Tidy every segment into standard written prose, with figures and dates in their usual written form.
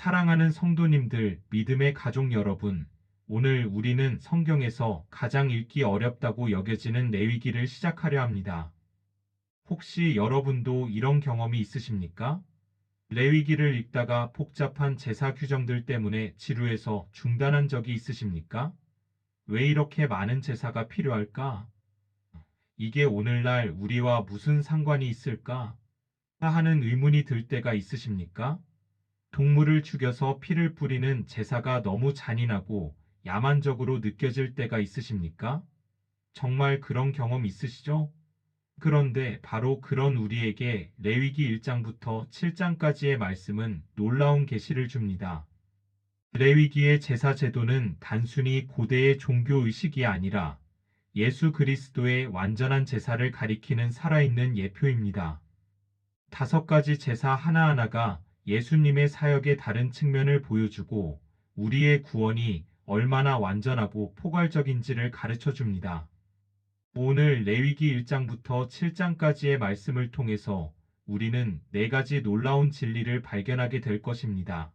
사랑하는 성도님들, 믿음의 가족 여러분, 오늘 우리는 성경에서 가장 읽기 어렵다고 여겨지는 레위기를 시작하려 합니다. 혹시 여러분도 이런 경험이 있으십니까? 레위기를 읽다가 복잡한 제사 규정들 때문에 지루해서 중단한 적이 있으십니까? 왜 이렇게 많은 제사가 필요할까? 이게 오늘날 우리와 무슨 상관이 있을까? 하는 의문이 들 때가 있으십니까? 동물을 죽여서 피를 뿌리는 제사가 너무 잔인하고 야만적으로 느껴질 때가 있으십니까? 정말 그런 경험 있으시죠? 그런데 바로 그런 우리에게 레위기 1장부터 7장까지의 말씀은 놀라운 계시를 줍니다. 레위기의 제사 제도는 단순히 고대의 종교 의식이 아니라 예수 그리스도의 완전한 제사를 가리키는 살아있는 예표입니다. 5가지 제사 하나하나가 예수님의 사역의 다른 측면을 보여주고 우리의 구원이 얼마나 완전하고 포괄적인지를 가르쳐 줍니다. 오늘 레위기 1장부터 7장까지의 말씀을 통해서 우리는 4가지 놀라운 진리를 발견하게 될 것입니다.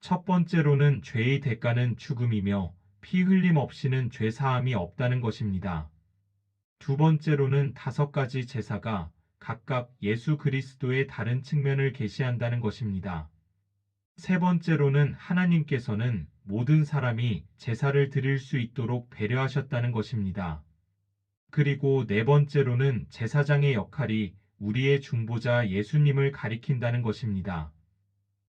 첫 번째로는 죄의 대가는 죽음이며 피 흘림 없이는 죄 사함이 없다는 것입니다. 두 번째로는 5가지 제사가 각각 예수 그리스도의 다른 측면을 계시한다는 것입니다. 세 번째로는 하나님께서는 모든 사람이 제사를 드릴 수 있도록 배려하셨다는 것입니다. 그리고 네 번째로는 제사장의 역할이 우리의 중보자 예수님을 가리킨다는 것입니다.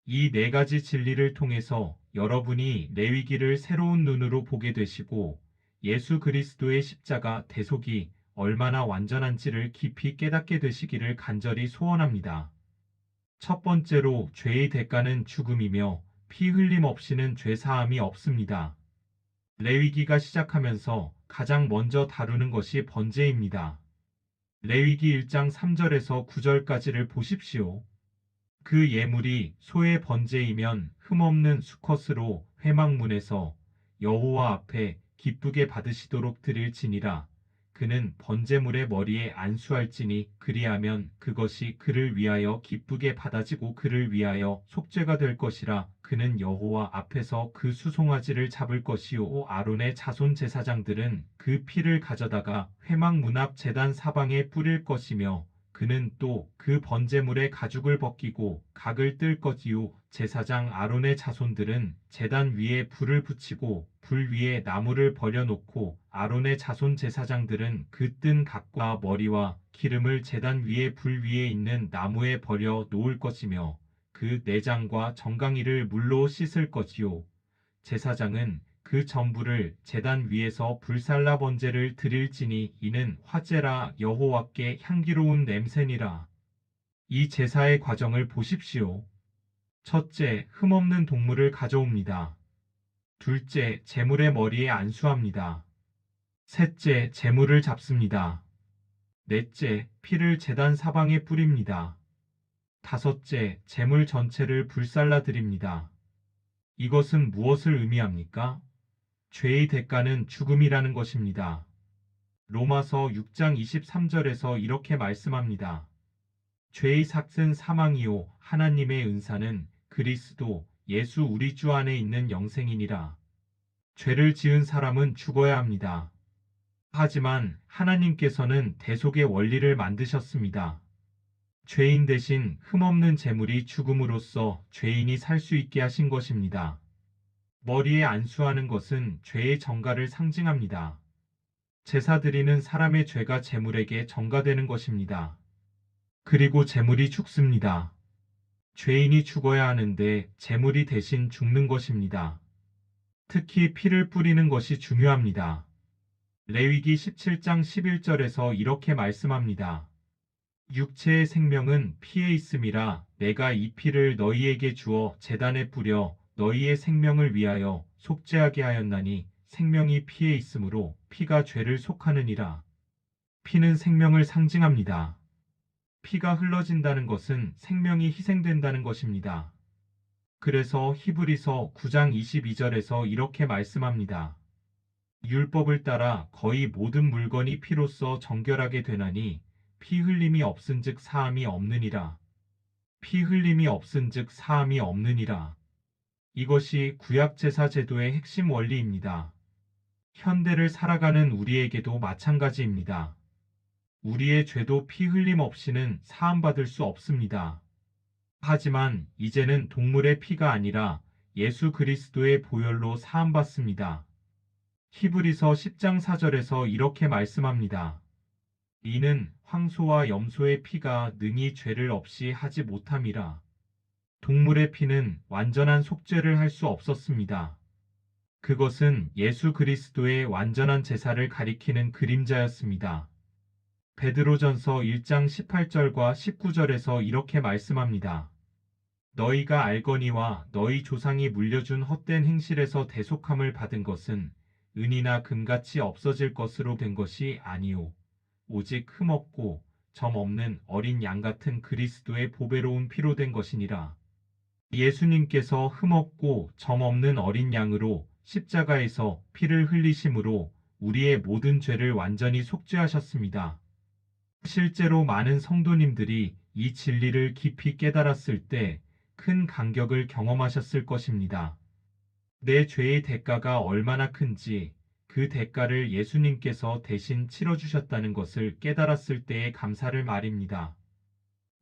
이 4가지 진리를 통해서 여러분이 레위기를 새로운 눈으로 보게 되시고 예수 그리스도의 십자가 대속이 얼마나 완전한지를 깊이 깨닫게 되시기를 간절히 소원합니다. 첫 번째로 죄의 대가는 죽음이며 피 흘림 없이는 죄 사함이 없습니다. 레위기가 시작하면서 가장 먼저 다루는 것이 번제입니다. 레위기 1장 3절에서 9절까지를 보십시오. 그 예물이 소의 번제이면 흠없는 수컷으로 회막문에서 여호와 앞에 기쁘게 받으시도록 드릴지니라. 그는 번제물의 머리에 안수할지니 그리하면 그것이 그를 위하여 기쁘게 받아지고 그를 위하여 속죄가 될 것이라. 그는 여호와 앞에서 그 수송아지를 잡을 것이요 아론의 자손 제사장들은 그 피를 가져다가 회막문 앞 제단 사방에 뿌릴 것이며 그는 또 그 번제물의 가죽을 벗기고 각을 뜰 것이요 제사장 아론의 자손들은 제단 위에 불을 붙이고 불 위에 나무를 버려놓고 아론의 자손 제사장들은 그 뜬 각과 머리와 기름을 제단 위에 불 위에 있는 나무에 버려 놓을 것이며 그 내장과 정강이를 물로 씻을 것이요 제사장은 그 전부를 제단 위에서 불살라 번제를 드릴지니 이는 화제라 여호와께 향기로운 냄새니라. 이 제사의 과정을 보십시오. 첫째, 흠없는 동물을 가져옵니다. 둘째, 제물의 머리에 안수합니다. 셋째, 제물을 잡습니다. 넷째, 피를 제단 사방에 뿌립니다. 다섯째, 제물 전체를 불살라 드립니다. 이것은 무엇을 의미합니까? 죄의 대가는 죽음이라는 것입니다. 로마서 6장 23절에서 이렇게 말씀합니다. 죄의 삭은 사망이요 하나님의 은사는 그리스도 예수 우리 주 안에 있는 영생이니라. 죄를 지은 사람은 죽어야 합니다. 하지만 하나님께서는 대속의 원리를 만드셨습니다. 죄인 대신 흠없는 제물이 죽음으로써 죄인이 살 수 있게 하신 것입니다. 머리에 안수하는 것은 죄의 전가를 상징합니다. 제사 드리는 사람의 죄가 제물에게 전가되는 것입니다. 그리고 제물이 죽습니다. 죄인이 죽어야 하는데 제물이 대신 죽는 것입니다. 특히 피를 뿌리는 것이 중요합니다. 레위기 17장 11절에서 이렇게 말씀합니다. 육체의 생명은 피에 있음이라 내가 이 피를 너희에게 주어 제단에 뿌려 너희의 생명을 위하여 속죄하게 하였나니 생명이 피에 있으므로 피가 죄를 속하느니라. 피는 생명을 상징합니다. 피가 흘러진다는 것은 생명이 희생된다는 것입니다. 그래서 히브리서 9장 22절에서 이렇게 말씀합니다. 율법을 따라 거의 모든 물건이 피로써 정결하게 되나니 피 흘림이 없은즉 사함이 없느니라. 피 흘림이 없은즉 사함이 없느니라. 이것이 구약 제사 제도의 핵심 원리입니다. 현대를 살아가는 우리에게도 마찬가지입니다. 우리의 죄도 피 흘림 없이는 사함받을 수 없습니다. 하지만 이제는 동물의 피가 아니라 예수 그리스도의 보혈로 사함받습니다. 히브리서 10장 4절에서 이렇게 말씀합니다. 이는 황소와 염소의 피가 능히 죄를 없이 하지 못함이라. 동물의 피는 완전한 속죄를 할 수 없었습니다. 그것은 예수 그리스도의 완전한 제사를 가리키는 그림자였습니다. 베드로전서 1장 18절과 19절에서 이렇게 말씀합니다. 너희가 알거니와 너희 조상이 물려준 헛된 행실에서 대속함을 받은 것은 은이나 금같이 없어질 것으로 된 것이 아니오. 오직 흠없고 점 없는 어린 양 같은 그리스도의 보배로운 피로 된 것이니라. 예수님께서 흠없고 점 없는 어린 양으로 십자가에서 피를 흘리심으로 우리의 모든 죄를 완전히 속죄하셨습니다. 실제로 많은 성도님들이 이 진리를 깊이 깨달았을 때 큰 감격을 경험하셨을 것입니다. 내 죄의 대가가 얼마나 큰지 그 대가를 예수님께서 대신 치러주셨다는 것을 깨달았을 때의 감사를 말입니다.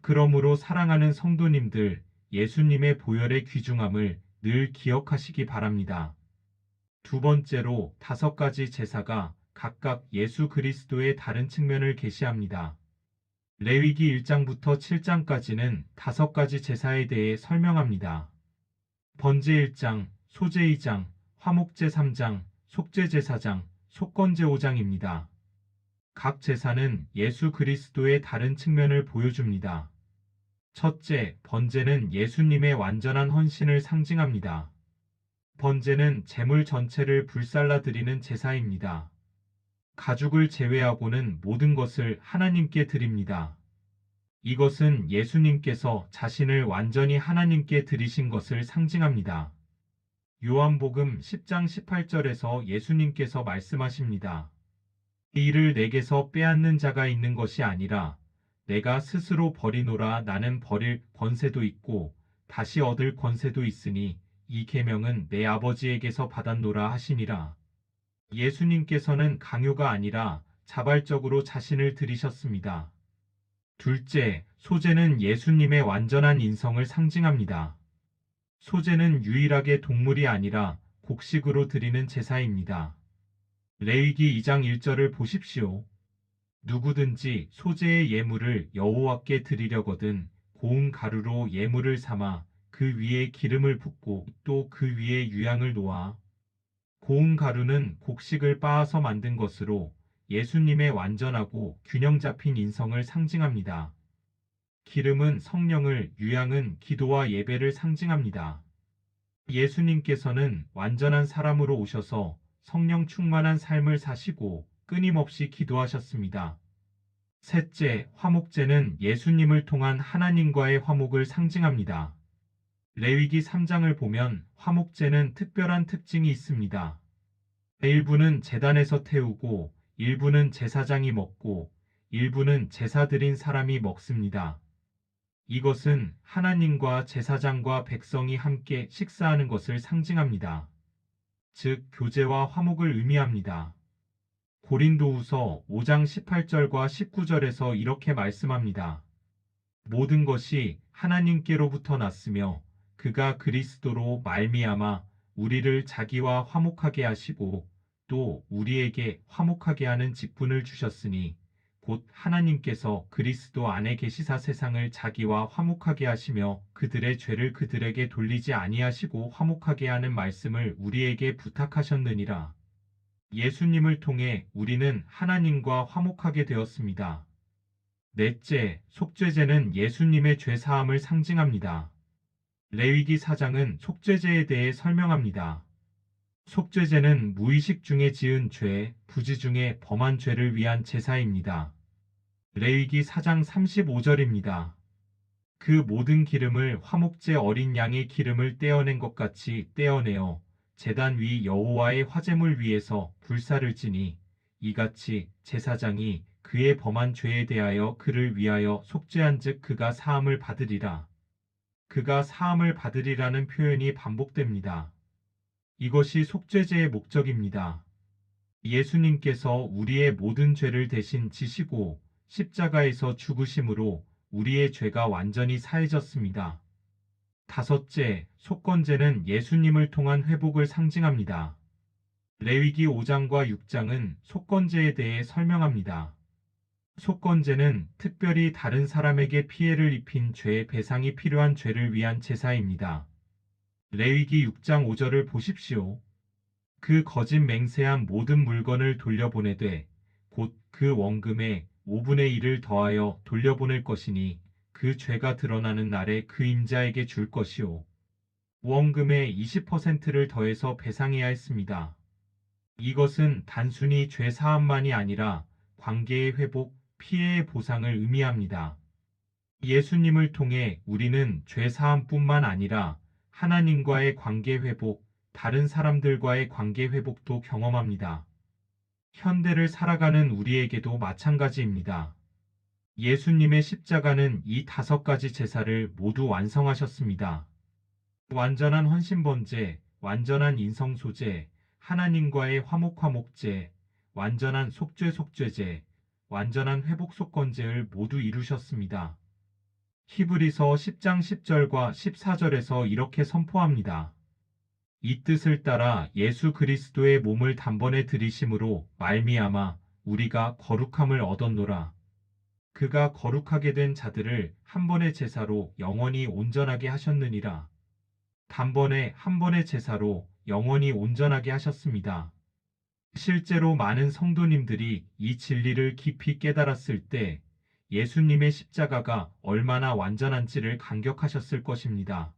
그러므로 사랑하는 성도님들, 예수님의 보혈의 귀중함을 늘 기억하시기 바랍니다. 두 번째로 5가지 제사가 각각 예수 그리스도의 다른 측면을 계시합니다. 레위기 1장부터 7장까지는 5가지 제사에 대해 설명합니다. 번제 1장, 소제 2장, 화목제 3장, 속죄제 4장, 속건제 5장입니다. 각 제사는 예수 그리스도의 다른 측면을 보여줍니다. 첫째, 번제는 예수님의 완전한 헌신을 상징합니다. 번제는 제물 전체를 불살라 드리는 제사입니다. 가죽을 제외하고는 모든 것을 하나님께 드립니다. 이것은 예수님께서 자신을 완전히 하나님께 드리신 것을 상징합니다. 요한복음 10장 18절에서 예수님께서 말씀하십니다. 이 일을 내게서 빼앗는 자가 있는 것이 아니라 내가 스스로 버리노라. 나는 버릴 권세도 있고 다시 얻을 권세도 있으니 이 계명은 내 아버지에게서 받았노라 하시니라. 예수님께서는 강요가 아니라 자발적으로 자신을 드리셨습니다. 둘째, 소제는 예수님의 완전한 인성을 상징합니다. 소제는 유일하게 동물이 아니라 곡식으로 드리는 제사입니다. 레위기 2장 1절을 보십시오. 누구든지 소제의 예물을 여호와께 드리려거든 고운 가루로 예물을 삼아 그 위에 기름을 붓고 또 그 위에 유향을 놓아. 고운 가루는 곡식을 빻아서 만든 것으로 예수님의 완전하고 균형 잡힌 인성을 상징합니다. 기름은 성령을, 유향은 기도와 예배를 상징합니다. 예수님께서는 완전한 사람으로 오셔서 성령 충만한 삶을 사시고 끊임없이 기도하셨습니다. 셋째, 화목제는 예수님을 통한 하나님과의 화목을 상징합니다. 레위기 3장을 보면 화목제는 특별한 특징이 있습니다. 일부는 제단에서 태우고 일부는 제사장이 먹고 일부는 제사 드린 사람이 먹습니다. 이것은 하나님과 제사장과 백성이 함께 식사하는 것을 상징합니다. 즉, 교제와 화목을 의미합니다. 고린도후서 5장 18절과 19절에서 이렇게 말씀합니다. 모든 것이 하나님께로부터 났으며 그가 그리스도로 말미암아 우리를 자기와 화목하게 하시고 또 우리에게 화목하게 하는 직분을 주셨으니 곧 하나님께서 그리스도 안에 계시사 세상을 자기와 화목하게 하시며 그들의 죄를 그들에게 돌리지 아니하시고 화목하게 하는 말씀을 우리에게 부탁하셨느니라. 예수님을 통해 우리는 하나님과 화목하게 되었습니다. 넷째, 속죄제는 예수님의 죄 사함을 상징합니다. 레위기 4장은 속죄제에 대해 설명합니다. 속죄제는 무의식 중에 지은 죄, 부지 중에 범한 죄를 위한 제사입니다. 레위기 4장 35절입니다. 그 모든 기름을 화목제 어린 양의 기름을 떼어낸 것 같이 떼어내어 제단 위 여호와의 화제물 위에서 불사를 지니 이같이 제사장이 그의 범한 죄에 대하여 그를 위하여 속죄한즉 그가 사함을 받으리라. 그가 사함을 받으리라는 표현이 반복됩니다. 이것이 속죄제의 목적입니다. 예수님께서 우리의 모든 죄를 대신 지시고 십자가에서 죽으심으로 우리의 죄가 완전히 사해졌습니다. 다섯째, 속건제는 예수님을 통한 회복을 상징합니다. 레위기 5장과 6장은 속건제에 대해 설명합니다. 속건제는 특별히 다른 사람에게 피해를 입힌 죄의 배상이 필요한 죄를 위한 제사입니다. 레위기 6장 5절을 보십시오. 그 거짓 맹세한 모든 물건을 돌려보내되 곧 그 원금의 5분의 1을 더하여 돌려보낼 것이니 그 죄가 드러나는 날에 그 임자에게 줄 것이요. 원금의 20%를 더해서 배상해야 했습니다. 이것은 단순히 죄 사함만이 아니라 관계의 회복, 피해의 보상을 의미합니다. 예수님을 통해 우리는 죄 사함뿐만 아니라 하나님과의 관계 회복, 다른 사람들과의 관계 회복도 경험합니다. 현대를 살아가는 우리에게도 마찬가지입니다. 예수님의 십자가는 이 5가지 제사를 모두 완성하셨습니다. 완전한 헌신번제, 완전한 인성소제, 하나님과의 화목화목제, 완전한 속죄제, 완전한 회복속건제를 모두 이루셨습니다. 히브리서 10장 10절과 14절에서 이렇게 선포합니다. 이 뜻을 따라 예수 그리스도의 몸을 단번에 들이심으로 말미암아 우리가 거룩함을 얻었노라. 그가 거룩하게 된 자들을 한 번의 제사로 영원히 온전하게 하셨느니라. 단번에 한 번의 제사로 영원히 온전하게 하셨습니다. 실제로 많은 성도님들이 이 진리를 깊이 깨달았을 때 예수님의 십자가가 얼마나 완전한지를 감격하셨을 것입니다.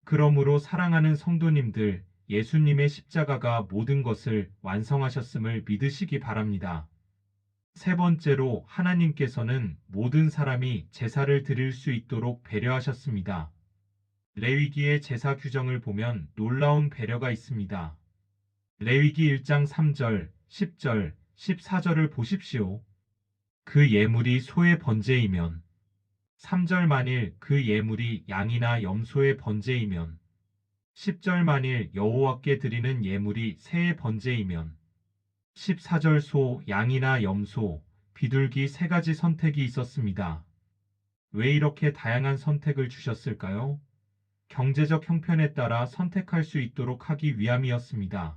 그러므로 사랑하는 성도님들, 예수님의 십자가가 모든 것을 완성하셨음을 믿으시기 바랍니다. 세 번째로 하나님께서는 모든 사람이 제사를 드릴 수 있도록 배려하셨습니다. 레위기의 제사 규정을 보면 놀라운 배려가 있습니다. 레위기 1장 3절, 10절, 14절을 보십시오. 그 예물이 소의 번제이면 3절 만일 그 예물이 양이나 염소의 번제이면 10절 만일 여호와께 드리는 예물이 새의 번제이면 14절 소, 양이나 염소, 비둘기 3가지 선택이 있었습니다. 왜 이렇게 다양한 선택을 주셨을까요? 경제적 형편에 따라 선택할 수 있도록 하기 위함이었습니다.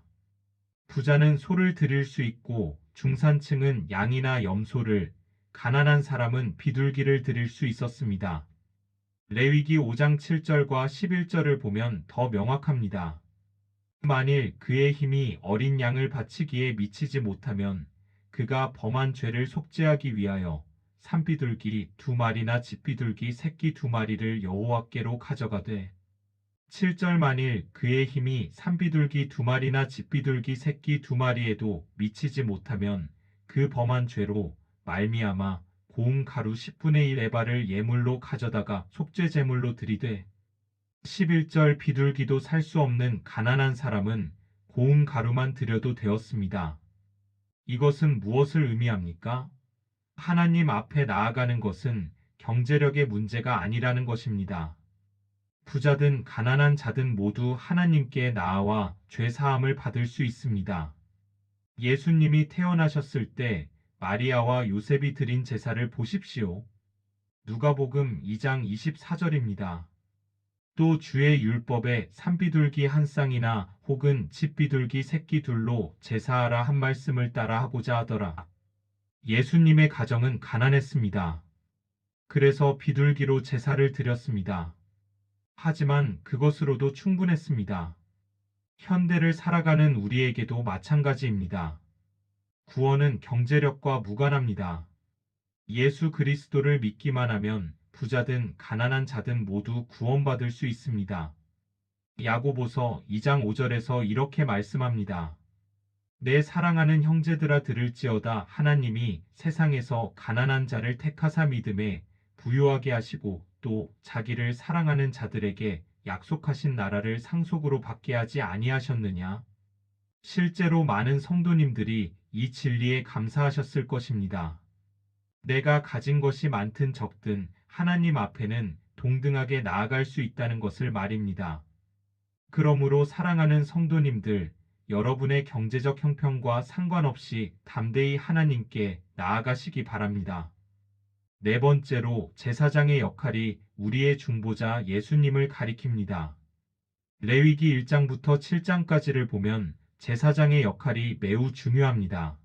부자는 소를 드릴 수 있고 중산층은 양이나 염소를, 가난한 사람은 비둘기를 드릴 수 있었습니다. 레위기 5장 7절과 11절을 보면 더 명확합니다. 만일 그의 힘이 어린 양을 바치기에 미치지 못하면 그가 범한 죄를 속죄하기 위하여 산비둘기 2마리나 집비둘기 새끼 2마리를 여호와께로 가져가되 7절 만일 그의 힘이 산비둘기 2마리나 집비둘기 새끼 2마리에도 미치지 못하면 그 범한 죄로 말미암아 고운 가루 10분의 1 에바를 예물로 가져다가 속죄제물로 드리되 11절 비둘기도 살 수 없는 가난한 사람은 고운 가루만 드려도 되었습니다. 이것은 무엇을 의미합니까? 하나님 앞에 나아가는 것은 경제력의 문제가 아니라는 것입니다. 부자든 가난한 자든 모두 하나님께 나아와 죄 사함을 받을 수 있습니다. 예수님이 태어나셨을 때 마리아와 요셉이 드린 제사를 보십시오. 누가복음 2장 24절입니다. 또 주의 율법에 산비둘기 한 쌍이나 혹은 집비둘기 새끼 둘로 제사하라 한 말씀을 따라 하고자 하더라. 예수님의 가정은 가난했습니다. 그래서 비둘기로 제사를 드렸습니다. 하지만 그것으로도 충분했습니다. 현대를 살아가는 우리에게도 마찬가지입니다. 구원은 경제력과 무관합니다. 예수 그리스도를 믿기만 하면 부자든 가난한 자든 모두 구원받을 수 있습니다. 야고보서 2장 5절에서 이렇게 말씀합니다. 내 사랑하는 형제들아 들을지어다 하나님이 세상에서 가난한 자를 택하사 믿음에 부유하게 하시고 또 자기를 사랑하는 자들에게 약속하신 나라를 상속으로 받게 하지 아니하셨느냐? 실제로 많은 성도님들이 이 진리에 감사하셨을 것입니다. 내가 가진 것이 많든 적든 하나님 앞에는 동등하게 나아갈 수 있다는 것을 말입니다. 그러므로 사랑하는 성도님들, 여러분의 경제적 형편과 상관없이 담대히 하나님께 나아가시기 바랍니다. 네 번째로 제사장의 역할이 우리의 중보자 예수님을 가리킵니다. 레위기 1장부터 7장까지를 보면 제사장의 역할이 매우 중요합니다.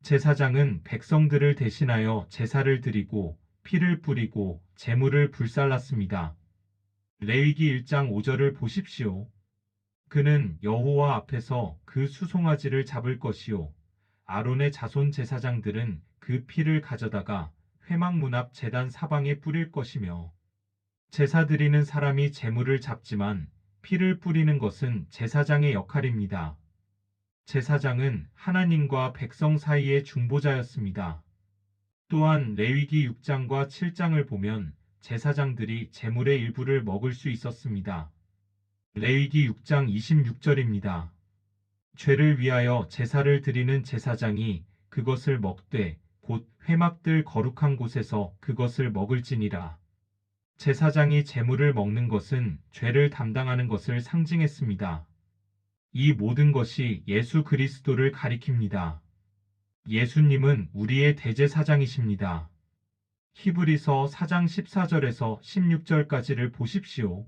제사장은 백성들을 대신하여 제사를 드리고 피를 뿌리고 제물을 불살랐습니다. 레위기 1장 5절을 보십시오. 그는 여호와 앞에서 그 수송아지를 잡을 것이요 아론의 자손 제사장들은 그 피를 가져다가 회막문 앞 제단 사방에 뿌릴 것이며, 제사 드리는 사람이 제물을 잡지만 피를 뿌리는 것은 제사장의 역할입니다. 제사장은 하나님과 백성 사이의 중보자였습니다. 또한 레위기 6장과 7장을 보면 제사장들이 제물의 일부를 먹을 수 있었습니다. 레위기 6장 26절입니다. 죄를 위하여 제사를 드리는 제사장이 그것을 먹되 곧 회막들 거룩한 곳에서 그것을 먹을지니라. 제사장이 제물을 먹는 것은 죄를 담당하는 것을 상징했습니다. 이 모든 것이 예수 그리스도를 가리킵니다. 예수님은 우리의 대제사장이십니다. 히브리서 4장 14절에서 16절까지를 보십시오.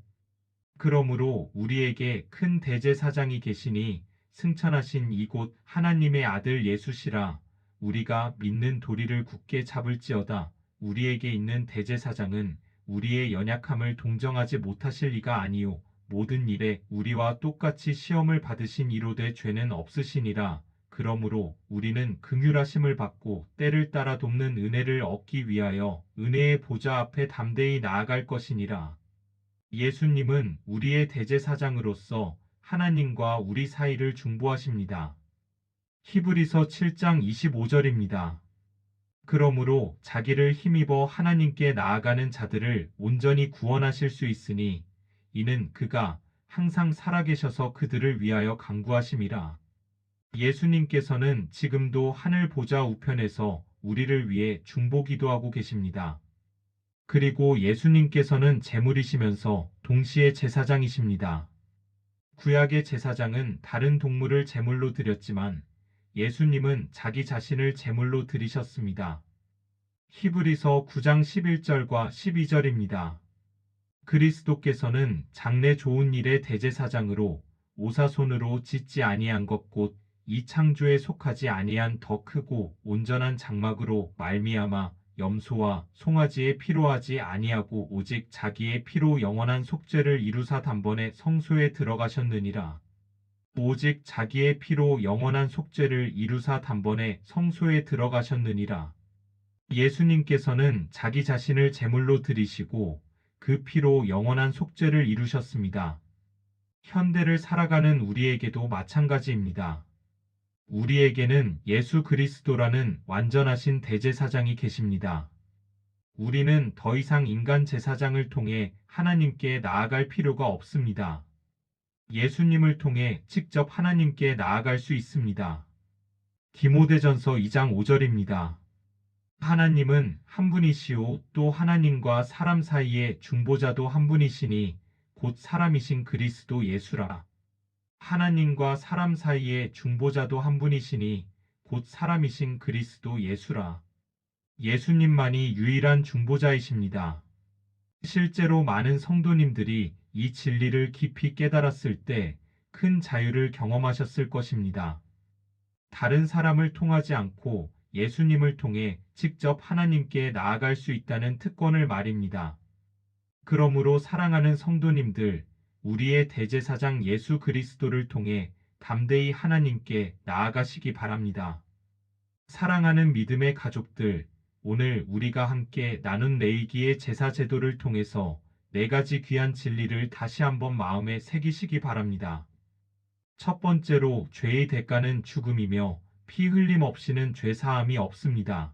그러므로 우리에게 큰 대제사장이 계시니 승천하신 이곳 하나님의 아들 예수시라. 우리가 믿는 도리를 굳게 잡을지어다. 우리에게 있는 대제사장은 우리의 연약함을 동정하지 못하실 리가 아니요 모든 일에 우리와 똑같이 시험을 받으신 이로되 죄는 없으시니라. 그러므로 우리는 긍휼하심을 받고 때를 따라 돕는 은혜를 얻기 위하여 은혜의 보좌 앞에 담대히 나아갈 것이니라. 예수님은 우리의 대제사장으로서 하나님과 우리 사이를 중보하십니다. 히브리서 7장 25절입니다. 그러므로 자기를 힘입어 하나님께 나아가는 자들을 온전히 구원하실 수 있으니 이는 그가 항상 살아계셔서 그들을 위하여 간구하심이라. 예수님께서는 지금도 하늘 보좌 우편에서 우리를 위해 중보 기도하고 계십니다. 그리고 예수님께서는 제물이시면서 동시에 제사장이십니다. 구약의 제사장은 다른 동물을 제물로 드렸지만 예수님은 자기 자신을 제물로 드리셨습니다. 히브리서 9장 11절과 12절입니다. 그리스도께서는 장래 좋은 일의 대제사장으로 오사손으로 짓지 아니한 것 곧 이 창조에 속하지 아니한 더 크고 온전한 장막으로 말미암아 염소와 송아지의 피로 하지 아니하고 오직 자기의 피로 영원한 속죄를 이루사 단번에 성소에 들어가셨느니라. 오직 자기의 피로 영원한 속죄를 이루사 단번에 성소에 들어가셨느니라. 예수님께서는 자기 자신을 제물로 드리시고 그 피로 영원한 속죄를 이루셨습니다. 현대를 살아가는 우리에게도 마찬가지입니다. 우리에게는 예수 그리스도라는 완전하신 대제사장이 계십니다. 우리는 더 이상 인간 제사장을 통해 하나님께 나아갈 필요가 없습니다. 예수님을 통해 직접 하나님께 나아갈 수 있습니다. 디모데전서 2장 5절입니다. 하나님은 한 분이시오 또 하나님과 사람 사이의 중보자도 한 분이시니 곧 사람이신 그리스도 예수라. 하나님과 사람 사이의 중보자도 한 분이시니 곧 사람이신 그리스도 예수라. 예수님만이 유일한 중보자이십니다. 실제로 많은 성도님들이 이 진리를 깊이 깨달았을 때 큰 자유를 경험하셨을 것입니다. 다른 사람을 통하지 않고 예수님을 통해 직접 하나님께 나아갈 수 있다는 특권을 말입니다. 그러므로 사랑하는 성도님들, 우리의 대제사장 예수 그리스도를 통해 담대히 하나님께 나아가시기 바랍니다. 사랑하는 믿음의 가족들, 오늘 우리가 함께 나눈 레위기의 제사 제도를 통해서 네 가지 귀한 진리를 다시 한번 마음에 새기시기 바랍니다. 첫 번째로 죄의 대가는 죽음이며 피 흘림 없이는 죄 사함이 없습니다.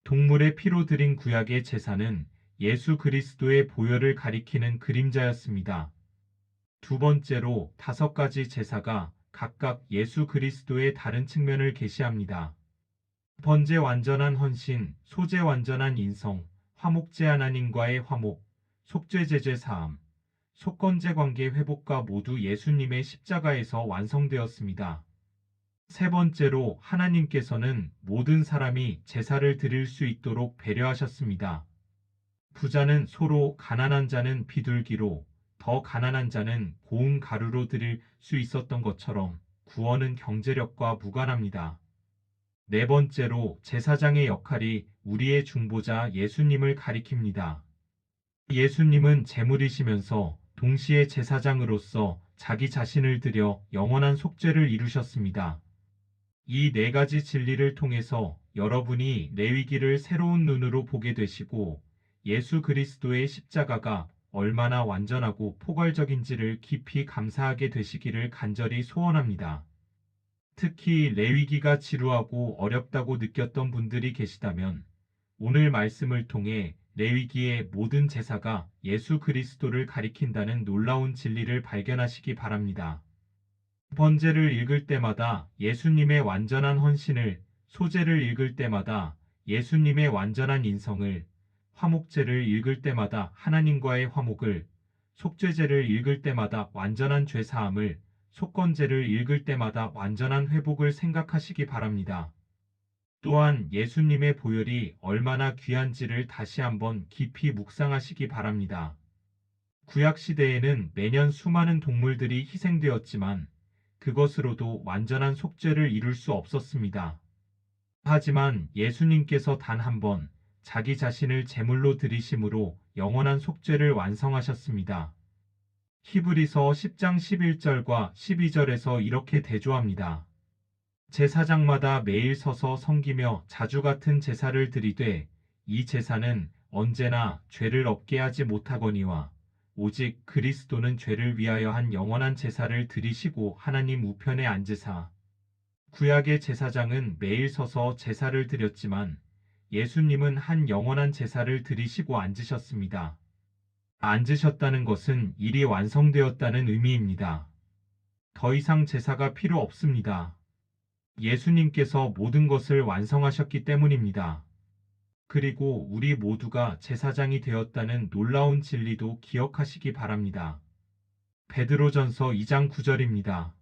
동물의 피로 드린 구약의 제사는 예수 그리스도의 보혈을 가리키는 그림자였습니다. 두 번째로 5가지 제사가 각각 예수 그리스도의 다른 측면을 계시합니다. 번제 완전한 헌신, 소제 완전한 인성, 화목제 하나님과의 화목, 속죄제제 사함, 속건제 관계 회복과 모두 예수님의 십자가에서 완성되었습니다. 세 번째로 하나님께서는 모든 사람이 제사를 드릴 수 있도록 배려하셨습니다. 부자는 소로 가난한 자는 비둘기로 더 가난한 자는 고운 가루로 드릴 수 있었던 것처럼 구원은 경제력과 무관합니다. 네 번째로 제사장의 역할이 우리의 중보자 예수님을 가리킵니다. 예수님은 제물이시면서 동시에 제사장으로서 자기 자신을 드려 영원한 속죄를 이루셨습니다. 이 네 가지 진리를 통해서 여러분이 레위기를 새로운 눈으로 보게 되시고 예수 그리스도의 십자가가 얼마나 완전하고 포괄적인지를 깊이 감사하게 되시기를 간절히 소원합니다. 특히 레위기가 지루하고 어렵다고 느꼈던 분들이 계시다면 오늘 말씀을 통해 레위기의 모든 제사가 예수 그리스도를 가리킨다는 놀라운 진리를 발견하시기 바랍니다. 번제를 읽을 때마다 예수님의 완전한 헌신을, 소제를 읽을 때마다 예수님의 완전한 인성을, 화목제를 읽을 때마다 하나님과의 화목을, 속죄제를 읽을 때마다 완전한 죄사함을, 속건제를 읽을 때마다 완전한 회복을 생각하시기 바랍니다. 또한 예수님의 보혈이 얼마나 귀한지를 다시 한번 깊이 묵상하시기 바랍니다. 구약 시대에는 매년 수많은 동물들이 희생되었지만 그것으로도 완전한 속죄를 이룰 수 없었습니다. 하지만 예수님께서 단 한 번 자기 자신을 제물로 드리심으로 영원한 속죄를 완성하셨습니다. 히브리서 10장 11절과 12절에서 이렇게 대조합니다. 제사장마다 매일 서서 섬기며 자주 같은 제사를 드리되 이 제사는 언제나 죄를 없게 하지 못하거니와 오직 그리스도는 죄를 위하여 한 영원한 제사를 드리시고 하나님 우편에 앉으사. 구약의 제사장은 매일 서서 제사를 드렸지만 예수님은 한 영원한 제사를 드리시고 앉으셨습니다. 앉으셨다는 것은 일이 완성되었다는 의미입니다. 더 이상 제사가 필요 없습니다. 예수님께서 모든 것을 완성하셨기 때문입니다. 그리고 우리 모두가 제사장이 되었다는 놀라운 진리도 기억하시기 바랍니다. 베드로전서 2장 9절입니다.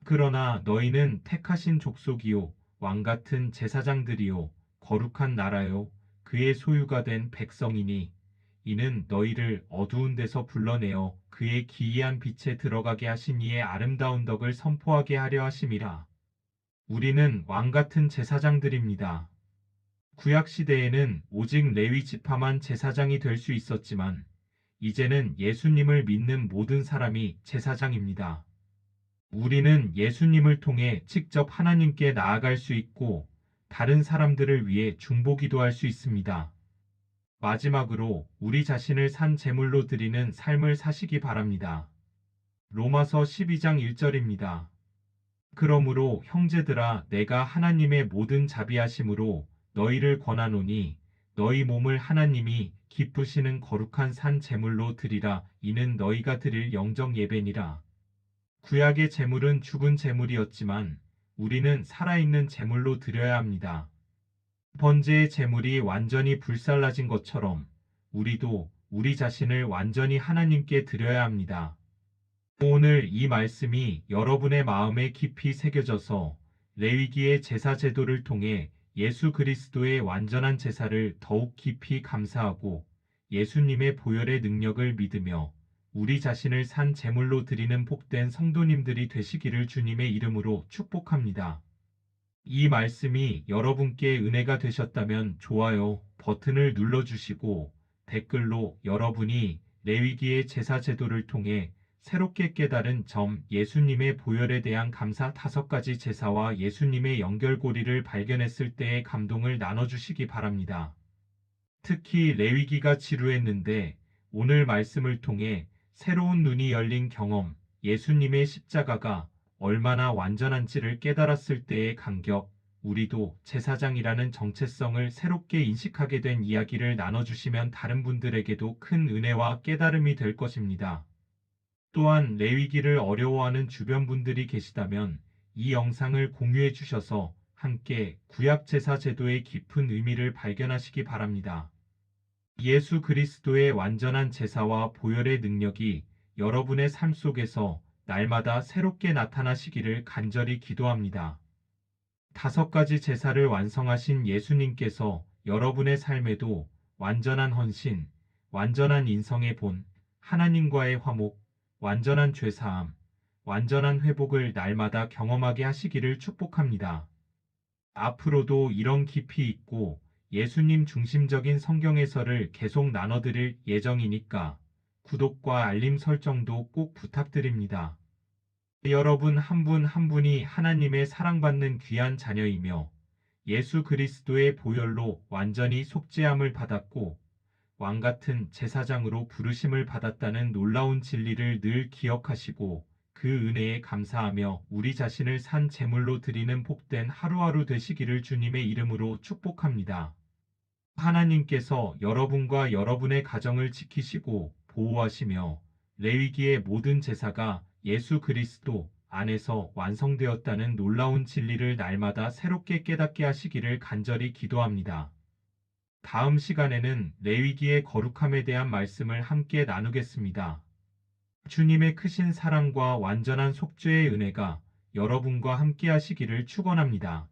그러나 너희는 택하신 족속이요 왕 같은 제사장들이요 거룩한 나라요 그의 소유가 된 백성이니 이는 너희를 어두운 데서 불러내어 그의 기이한 빛에 들어가게 하신 이의 아름다운 덕을 선포하게 하려 하심이라. 우리는 왕 같은 제사장들입니다. 구약 시대에는 오직 레위 지파만 제사장이 될 수 있었지만 이제는 예수님을 믿는 모든 사람이 제사장입니다. 우리는 예수님을 통해 직접 하나님께 나아갈 수 있고 다른 사람들을 위해 중보기도 할 수 있습니다. 마지막으로 우리 자신을 산 제물로 드리는 삶을 사시기 바랍니다. 로마서 12장 1절입니다. 그러므로 형제들아 내가 하나님의 모든 자비하심으로 너희를 권하노니 너희 몸을 하나님이 기쁘시는 거룩한 산 제물로 드리라. 이는 너희가 드릴 영적 예배니라. 구약의 제물은 죽은 제물이었지만 우리는 살아있는 제물로 드려야 합니다. 번제의 제물이 완전히 불살라진 것처럼 우리도 우리 자신을 완전히 하나님께 드려야 합니다. 오늘 이 말씀이 여러분의 마음에 깊이 새겨져서 레위기의 제사 제도를 통해 예수 그리스도의 완전한 제사를 더욱 깊이 감사하고 예수님의 보혈의 능력을 믿으며 우리 자신을 산 제물로 드리는 복된 성도님들이 되시기를 주님의 이름으로 축복합니다. 이 말씀이 여러분께 은혜가 되셨다면 좋아요 버튼을 눌러주시고 댓글로 여러분이 레위기의 제사 제도를 통해 새롭게 깨달은 점, 예수님의 보혈에 대한 감사 5가지 제사와 예수님의 연결고리를 발견했을 때의 감동을 나눠주시기 바랍니다. 특히 레위기가 지루했는데 오늘 말씀을 통해 새로운 눈이 열린 경험, 예수님의 십자가가 얼마나 완전한지를 깨달았을 때의 감격, 우리도 제사장이라는 정체성을 새롭게 인식하게 된 이야기를 나눠주시면 다른 분들에게도 큰 은혜와 깨달음이 될 것입니다. 또한 레위기를 어려워하는 주변 분들이 계시다면 이 영상을 공유해 주셔서 함께 구약 제사 제도의 깊은 의미를 발견하시기 바랍니다. 예수 그리스도의 완전한 제사와 보혈의 능력이 여러분의 삶 속에서 날마다 새롭게 나타나시기를 간절히 기도합니다. 5가지 제사를 완성하신 예수님께서 여러분의 삶에도 완전한 헌신, 완전한 인성의 본, 하나님과의 화목, 완전한 죄사함, 완전한 회복을 날마다 경험하게 하시기를 축복합니다. 앞으로도 이런 깊이 있고 예수님 중심적인 성경 해설을 계속 나눠드릴 예정이니까 구독과 알림 설정도 꼭 부탁드립니다. 여러분 한 분 한 분이 하나님의 사랑받는 귀한 자녀이며 예수 그리스도의 보혈로 완전히 속죄함을 받았고 왕같은 제사장으로 부르심을 받았다는 놀라운 진리를 늘 기억하시고 그 은혜에 감사하며 우리 자신을 산 제물로 드리는 복된 하루하루 되시기를 주님의 이름으로 축복합니다. 하나님께서 여러분과 여러분의 가정을 지키시고 보호하시며 레위기의 모든 제사가 예수 그리스도 안에서 완성되었다는 놀라운 진리를 날마다 새롭게 깨닫게 하시기를 간절히 기도합니다. 다음 시간에는 레위기의 거룩함에 대한 말씀을 함께 나누겠습니다. 주님의 크신 사랑과 완전한 속죄의 은혜가 여러분과 함께 하시기를 축원합니다.